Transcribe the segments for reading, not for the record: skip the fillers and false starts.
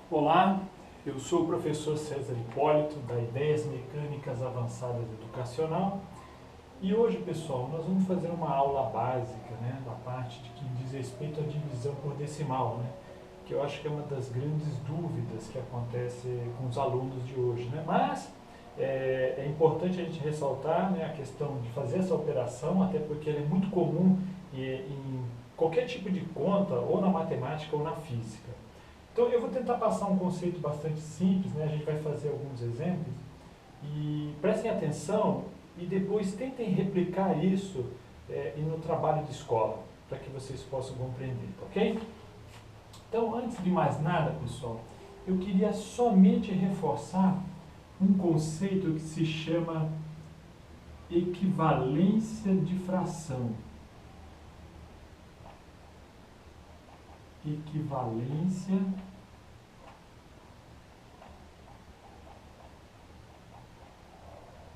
Olá, eu sou o professor César Hipólito, da Ideias Mecânicas Avançadas Educacional, e hoje, pessoal, nós vamos fazer uma aula básica, da parte que diz respeito à divisão por decimal, que eu acho que é uma das grandes dúvidas que acontece com os alunos de hoje, Mas é importante a gente ressaltar, a questão de fazer essa operação, até porque ela é muito comum em qualquer tipo de conta, ou na matemática ou na física. Então, eu vou tentar passar um conceito bastante simples, a gente vai fazer alguns exemplos, e prestem atenção e depois tentem replicar isso no trabalho de escola, para que vocês possam compreender, ok? Então, antes de mais nada, pessoal, eu queria somente reforçar um conceito que se chama equivalência de fração. Equivalência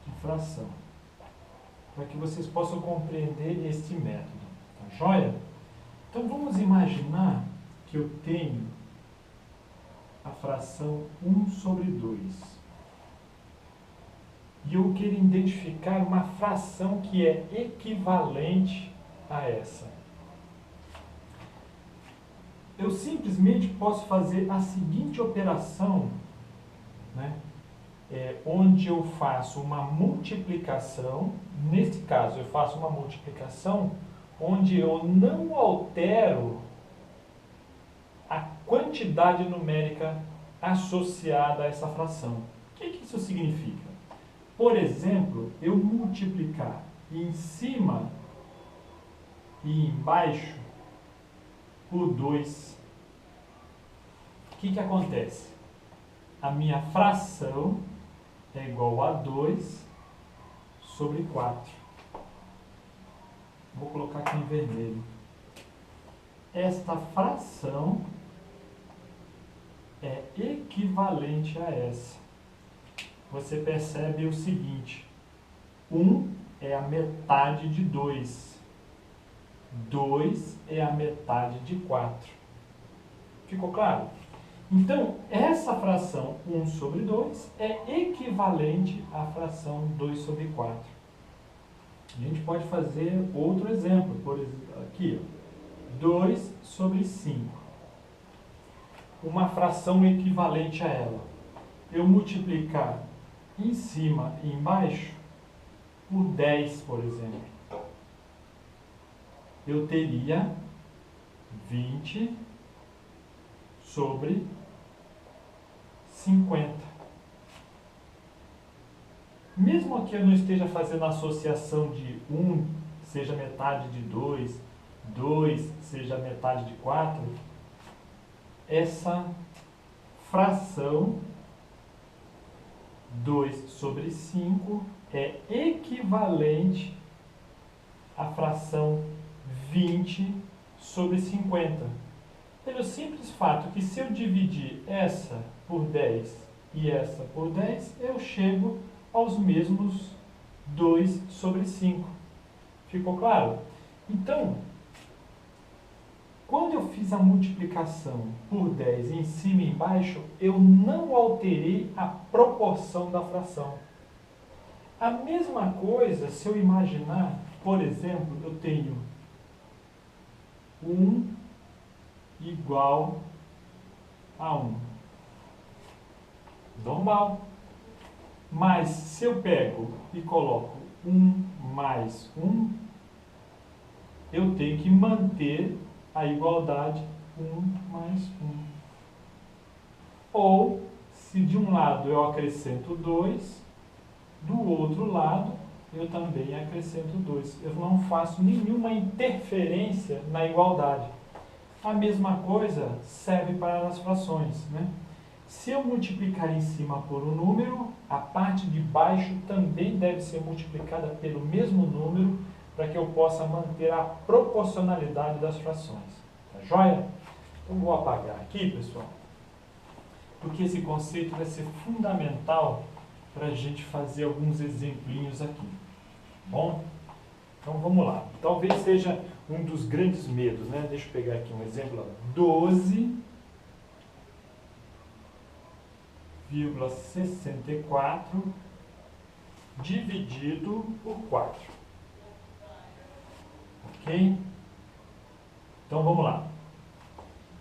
de fração, para que vocês possam compreender este método, tá joia? Então vamos imaginar que eu tenho a fração 1 sobre 2 e eu quero identificar uma fração que é equivalente a essa. Eu simplesmente posso fazer a seguinte operação, onde eu faço uma multiplicação. Neste caso, eu faço uma multiplicação onde eu não altero a quantidade numérica associada a essa fração. O que isso significa? Por exemplo, eu multiplicar em cima e embaixo por 2. O que acontece? A minha fração é igual a 2 sobre 4. Vou colocar aqui em vermelho. Esta fração é equivalente a essa. Você percebe o seguinte: 1 é a metade de 2. 2 é a metade de 4. Ficou claro? Então, essa fração 1 sobre 2 é equivalente à fração 2 sobre 4. A gente pode fazer outro exemplo, por exemplo, aqui, 2 sobre 5. Uma fração equivalente a ela. Eu multiplicar em cima e embaixo por 10, por exemplo. Eu teria 20 sobre 50. Mesmo que eu não esteja fazendo a associação de 1 seja metade de 2, 2 seja metade de 4, essa fração 2 sobre 5 é equivalente à fração 20 sobre 50. Pelo simples fato que se eu dividir essa por 10 e essa por 10, eu chego aos mesmos 2 sobre 5. Ficou claro? Então, quando eu fiz a multiplicação por 10 em cima e embaixo, eu não alterei a proporção da fração. A mesma coisa se eu imaginar, por exemplo, eu tenho 1 igual a 1. Normal. Mas se eu pego e coloco 1 mais 1, eu tenho que manter a igualdade 1 mais 1. Ou, se de um lado eu acrescento 2, do outro lado eu também acrescento 2. Eu não faço nenhuma interferência na igualdade. A mesma coisa serve para as frações, Se eu multiplicar em cima por um número, a parte de baixo também deve ser multiplicada pelo mesmo número para que eu possa manter a proporcionalidade das frações. Tá joia? Então vou apagar aqui, pessoal, porque esse conceito vai ser fundamental para a gente fazer alguns exemplinhos aqui. Bom? Então vamos lá. Talvez seja um dos grandes medos, Deixa eu pegar aqui um exemplo. 12 12,64 dividido por 4. Ok? Então vamos lá.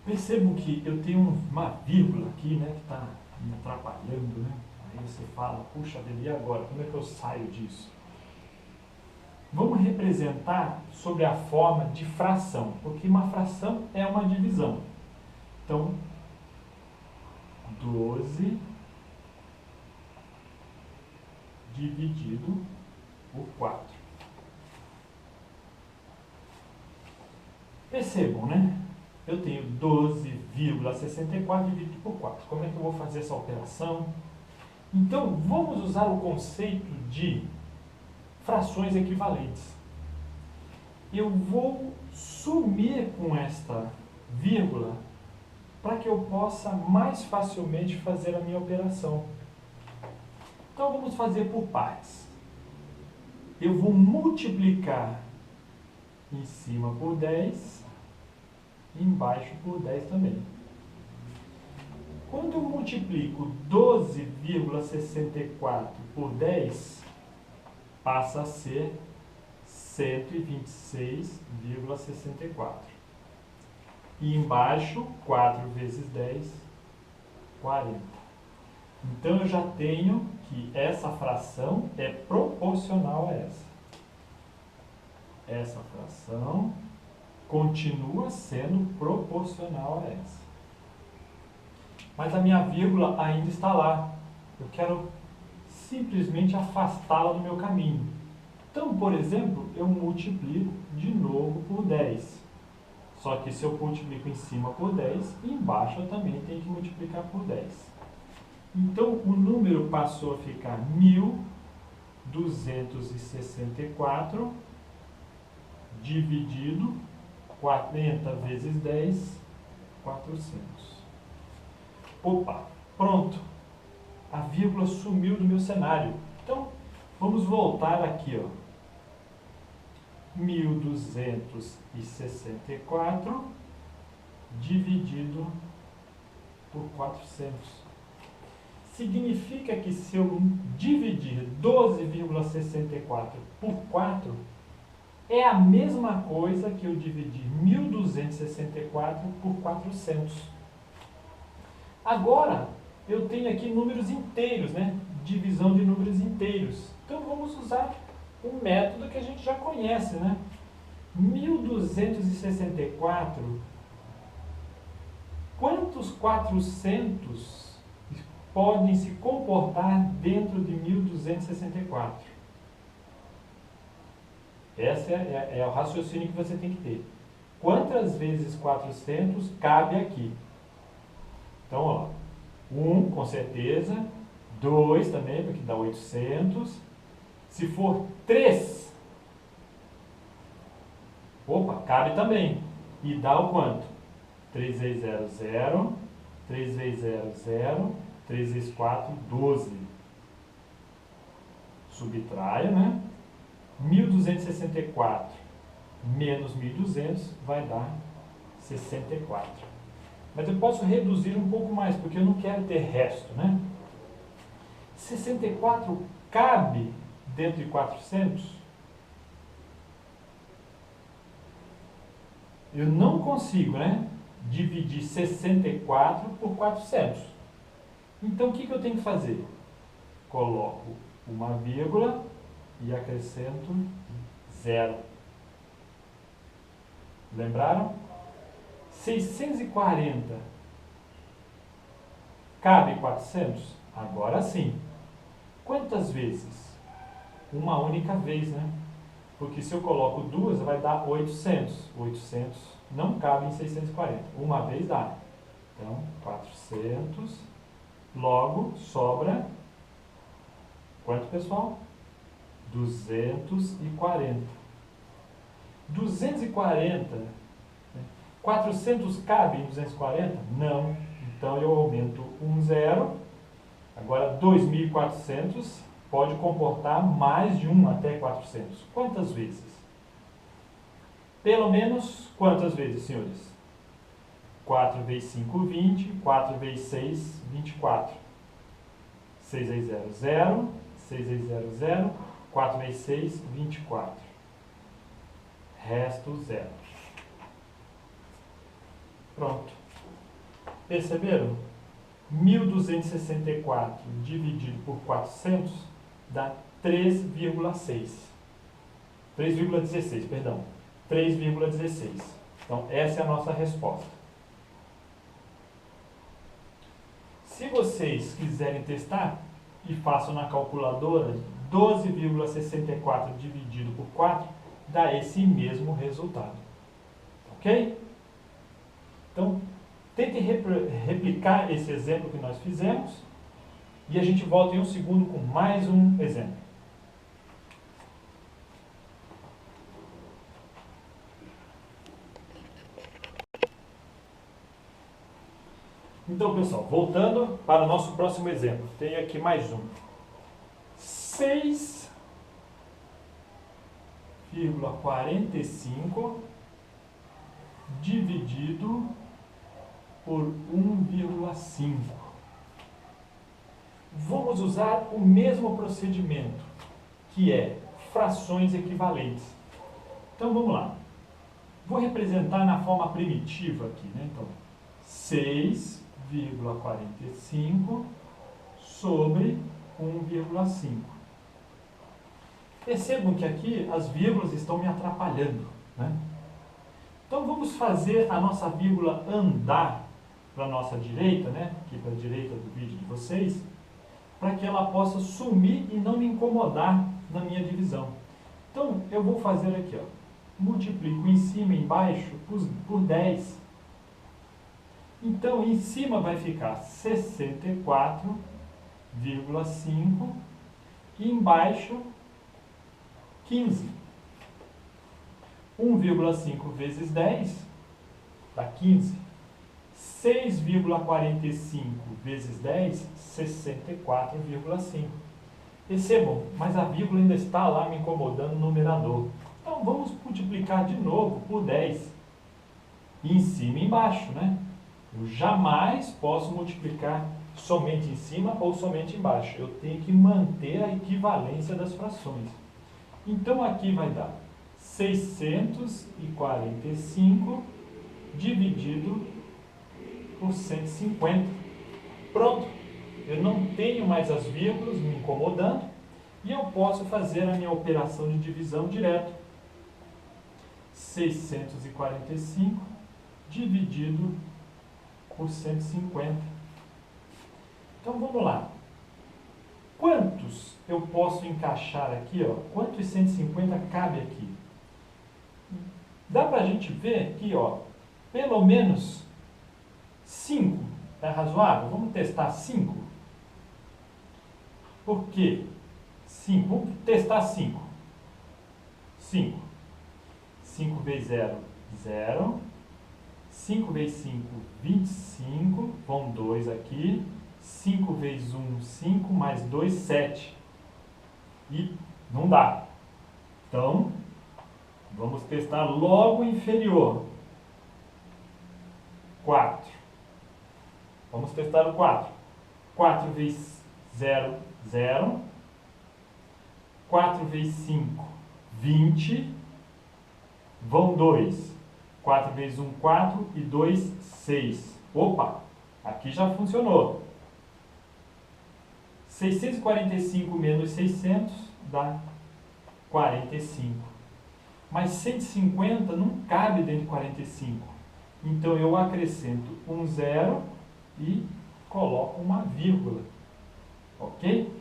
Percebam que eu tenho uma vírgula aqui, né, que está me atrapalhando, né? Aí você fala, puxa vida, e agora? Como é que eu saio disso? Vamos representar sobre a forma de fração, porque uma fração é uma divisão. Então, 12 dividido por 4. Percebam, né? Eu tenho 12,64 dividido por 4. Como é que eu vou fazer essa operação? Então, vamos usar o conceito de frações equivalentes. Eu vou sumir com esta vírgula para que eu possa mais facilmente fazer a minha operação. Então, vamos fazer por partes. Eu vou multiplicar em cima por 10 e embaixo por 10 também. Quando eu multiplico 12,64 por 10, passa a ser 126,64. E embaixo, 4 vezes 10, 40. Então, eu já tenho que essa fração é proporcional a essa. Essa fração continua sendo proporcional a essa. Mas a minha vírgula ainda está lá. Eu quero simplesmente afastá-la do meu caminho. Então, por exemplo, eu multiplico de novo por 10. Só que se eu multiplico em cima por 10, embaixo eu também tenho que multiplicar por 10. Então, o número passou a ficar 1.264 dividido 40 vezes 10, 400. Opa, pronto. A vírgula sumiu do meu cenário. Então, vamos voltar aqui, ó. 1.264 dividido por 400. Significa que se eu dividir 12,64 por 4, é a mesma coisa que eu dividir 1.264 por 400. Agora, eu tenho aqui números inteiros, né? Divisão de números inteiros. Então, vamos usar um método que a gente já conhece, né? 1.264, quantos 400 podem se comportar dentro de 1.264? Esse é o raciocínio que você tem que ter. Quantas vezes 400 cabe aqui? Então, ó, 1 com certeza, 2 também, porque dá 800. Se for 3, opa, cabe também. E dá o quanto? 3 vezes 0, 0. 3 vezes 0, 0. 3 vezes 4, 12. Subtraio, né? 1.264 menos 1.200 vai dar 64. Mas eu posso reduzir um pouco mais, porque eu não quero ter resto, né? 64 cabe dentro de 400? Eu não consigo, né? Dividir 64 por 400. Então, o que eu tenho que fazer? Coloco uma vírgula e acrescento 0. Lembraram? 640 cabe 400? Agora sim. Quantas vezes? Uma única vez, né? Porque se eu coloco duas, vai dar 800. 800 não cabe em 640. Uma vez dá. Então, 400. Logo, sobra quanto, pessoal? 240. 240. 400 cabe em 240? Não. Então, eu aumento um zero. Agora, 2.400 pode comportar mais de 1 até 400. Quantas vezes? Pelo menos quantas vezes, senhores? 4 vezes 5, 20. 4 vezes 6, 24. 6 vezes 0, 0. 6 vezes 0, 0. 4 vezes 6, 24. Resto 0. Pronto. Perceberam? 1.264 dividido por 400 dá 3,6. 3,16, perdão. 3,16. Então, essa é a nossa resposta. Se vocês quiserem testar, e façam na calculadora, 12,64 dividido por 4 dá esse mesmo resultado. Ok? Então, tente replicar esse exemplo que nós fizemos e a gente volta em um segundo com mais um exemplo. Então, pessoal, voltando para o nosso próximo exemplo. Tem aqui mais um. 6,45 dividido por 1,5. Vamos usar o mesmo procedimento, que é frações equivalentes. Então, vamos lá. Vou representar na forma primitiva aqui, né? Então, 6,45 sobre 1,5. Percebam que aqui as vírgulas estão me atrapalhando, né? Então vamos fazer a nossa vírgula andar para a nossa direita, né? Aqui para a direita do vídeo de vocês, para que ela possa sumir e não me incomodar na minha divisão. Então eu vou fazer aqui, ó, multiplico em cima e embaixo por 10. Então, em cima vai ficar 64,5 e embaixo 15. 1,5 vezes 10 dá 15. 6,45 vezes 10, 64,5. Percebam, mas a vírgula ainda está lá me incomodando no numerador. Então, vamos multiplicar de novo por 10. Em cima e embaixo, né? Eu jamais posso multiplicar somente em cima ou somente embaixo. Eu tenho que manter a equivalência das frações. Então, aqui vai dar 645 dividido por 150. Pronto. Eu não tenho mais as vírgulas me incomodando e eu posso fazer a minha operação de divisão direto. 645 dividido por 150. Então, vamos lá. Quantos eu posso encaixar aqui, ó? Quantos 150 cabe aqui? Dá para a gente ver aqui, ó, pelo menos 5. É razoável? Vamos testar 5. Por quê? 5. Vamos testar 5. 5. 5 vezes 0, 0. 5 vezes 5, 25. Vão 2 aqui. 5 vezes 1, 5. Mais 2, 7. E não dá. Então, vamos testar logo o inferior. 4. Vamos testar o 4. 4 vezes 0, 0. 4 vezes 5, 20. Vão 2. 4 vezes 1, 4. E 2, 6. Opa! Aqui já funcionou. 645 menos 600 dá 45. Mas 150 não cabe dentro de 45. Então, eu acrescento um 0 e coloco uma vírgula. Ok?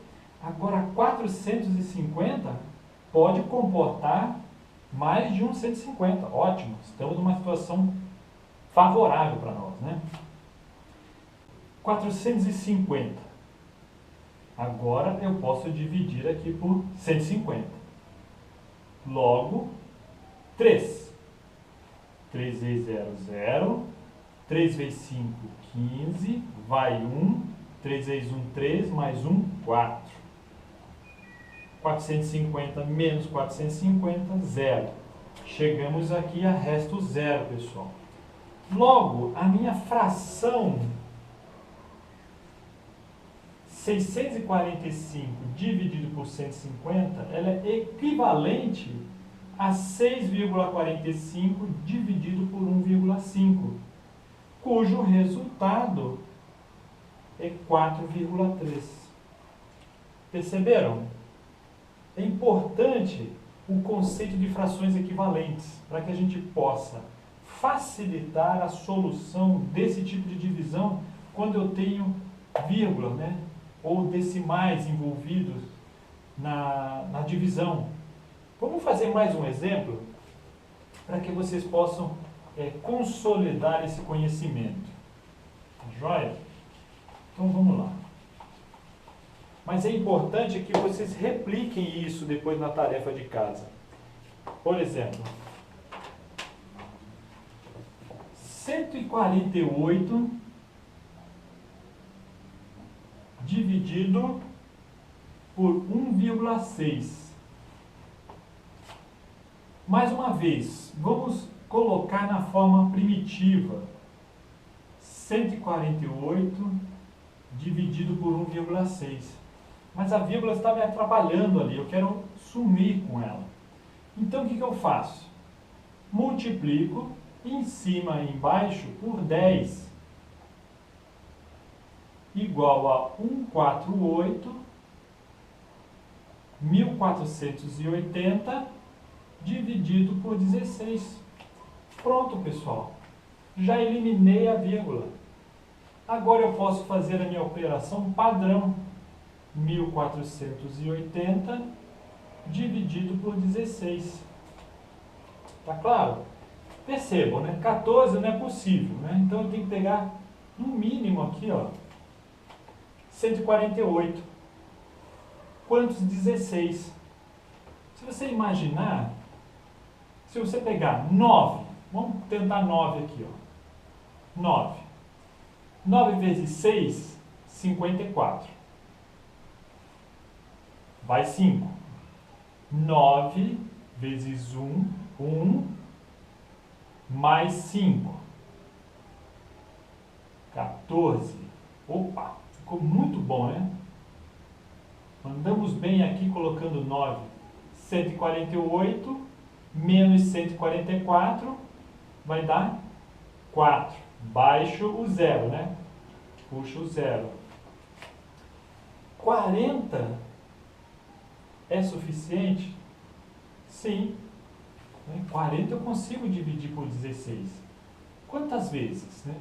Agora, 450 pode comportar mais de um 150. Ótimo. Estamos numa situação favorável para nós, né? 450. Agora, eu posso dividir aqui por 150. Logo, 3. 3 vezes 0, 0. 3 vezes 5, 15. Vai 1. 3 vezes 1, 3. Mais 1, 4. 450 menos 450, 0. Chegamos aqui a resto 0, pessoal. Logo, a minha fração 645 dividido por 150, ela é equivalente a 6,45 dividido por 1,5, cujo resultado é 4,3. Perceberam? É importante o conceito de frações equivalentes para que a gente possa facilitar a solução desse tipo de divisão quando eu tenho vírgula, né? Ou decimais envolvidos na divisão. Vamos fazer mais um exemplo para que vocês possam consolidar esse conhecimento. Tá joia? Então vamos lá. Mas é importante que vocês repliquem isso depois na tarefa de casa. Por exemplo, 148 dividido por 1,6. Mais uma vez, vamos colocar na forma primitiva. 148 dividido por 1,6. Mas a vírgula está me atrapalhando ali, eu quero sumir com ela. Então o que eu faço? Multiplico em cima e embaixo por 10. Igual a 148, 1480 dividido por 16. Pronto, pessoal. Já eliminei a vírgula. Agora eu posso fazer a minha operação padrão. 1480 dividido por 16. Tá claro? Percebam, né? 14 não é possível, né? Então eu tenho que pegar no mínimo aqui, ó, 148. Quantos 16? Se você imaginar, se você pegar 9, vamos tentar 9 aqui, ó. 9. 9 vezes 6, 54. Vai 5. 9 vezes 1, 1, mais 5. 14. Opa, ficou muito bom, né? Mandamos bem aqui colocando 9. 148 menos 144 vai dar 4. Baixo o zero, né? Puxa o zero. 40 é suficiente? Sim. 40 eu consigo dividir por 16. Quantas vezes, né?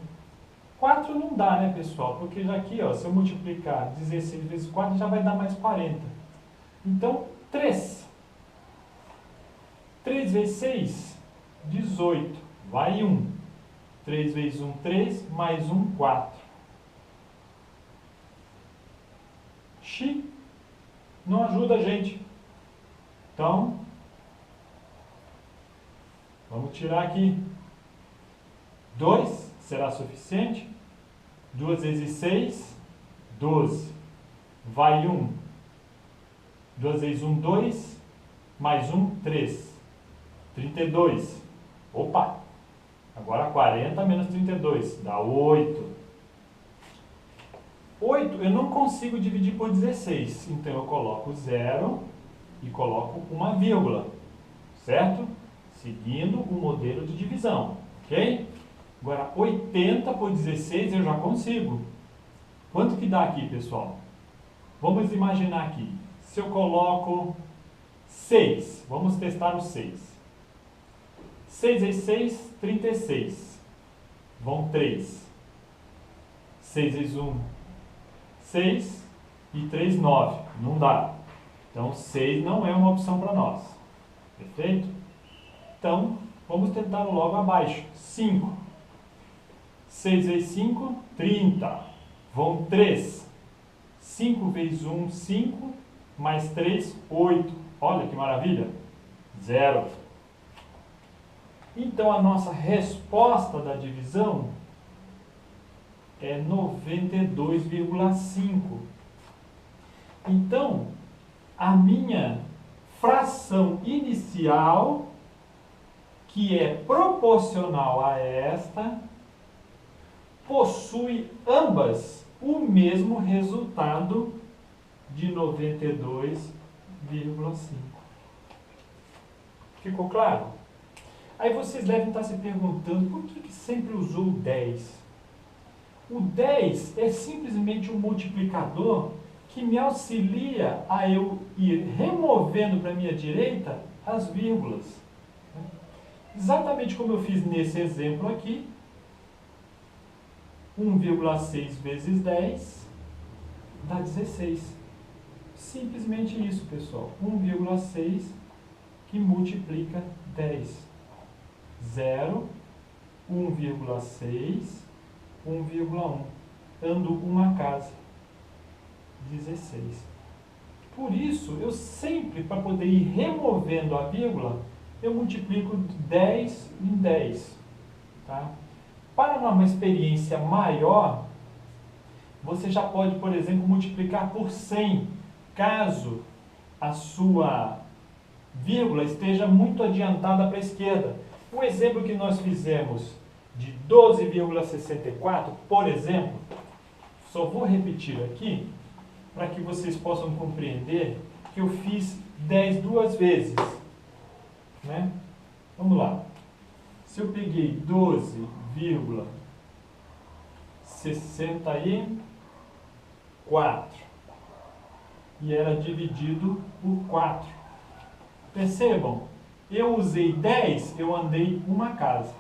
4 não dá, né, pessoal? Porque já aqui, ó, se eu multiplicar 16 vezes 4, já vai dar mais 40. Então, 3. 3 vezes 6, 18. Vai 1. 3 vezes 1, 3. Mais 1, 4. Xi. Não ajuda a gente. Então, vamos tirar aqui. 2 será suficiente. 2 vezes 6, 12. Vai 1. 2 vezes 1, 2. Mais 1, 3. 32. Opa! Agora 40 menos 32. Dá 8. 8 eu não consigo dividir por 16. Então eu coloco 0 e coloco uma vírgula. Certo? Seguindo o modelo de divisão. Ok? Agora 80 por 16 eu já consigo. Quanto que dá aqui, pessoal? Vamos imaginar aqui. Se eu coloco 6. Vamos testar o 6. 6 vezes 6, 36. Vão 3. 6 vezes 1, 6. E 3, 9. Não dá. Então, 6 não é uma opção para nós. Perfeito? Então, vamos tentar logo abaixo. 5. 6 vezes 5, 30. Vão 3. 5 vezes 1, 5. Mais 3, 8. Olha que maravilha. 0. Então, a nossa resposta da divisão é 92,5. Então, a minha fração inicial, que é proporcional a esta, possui ambas o mesmo resultado de 92,5. Ficou claro? Aí vocês devem estar se perguntando por que sempre usou o 10? O 10 é simplesmente um multiplicador que me auxilia a eu ir removendo para a minha direita as vírgulas. Exatamente como eu fiz nesse exemplo aqui. 1,6 vezes 10 dá 16. Simplesmente isso, pessoal. 1,6 que multiplica 10. 0, 1,6, 1,1. Ando uma casa. 16. Por isso, eu sempre, para poder ir removendo a vírgula, eu multiplico 10 em 10. Tá? Para uma experiência maior, você já pode, por exemplo, multiplicar por 100, caso a sua vírgula esteja muito adiantada para a esquerda. O exemplo que nós fizemos de 12,64, por exemplo, só vou repetir aqui, para que vocês possam compreender que eu fiz 10 duas vezes. Né? Vamos lá. Se eu peguei 12,64 e era dividido por 4. Percebam, eu usei 10, eu andei uma casa.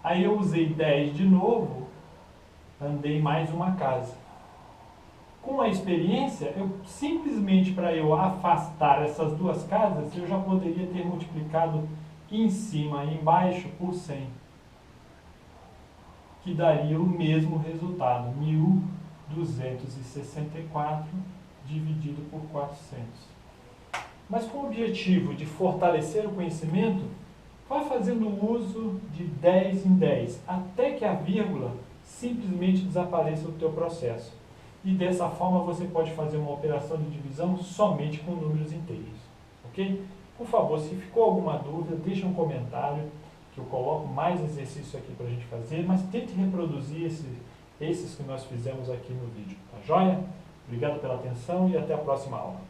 Aí eu usei 10 de novo, andei mais uma casa. Com a experiência, eu simplesmente para eu afastar essas duas casas, eu já poderia ter multiplicado em cima e embaixo por 100. Que daria o mesmo resultado, 1.264 dividido por 400. Mas com o objetivo de fortalecer o conhecimento, vai fazendo uso de 10 em 10, até que a vírgula simplesmente desapareça do teu processo. E dessa forma você pode fazer uma operação de divisão somente com números inteiros. Ok? Por favor, se ficou alguma dúvida, deixe um comentário, que eu coloco mais exercício aqui para a gente fazer, mas tente reproduzir esses que nós fizemos aqui no vídeo. Tá joia? Obrigado pela atenção e até a próxima aula.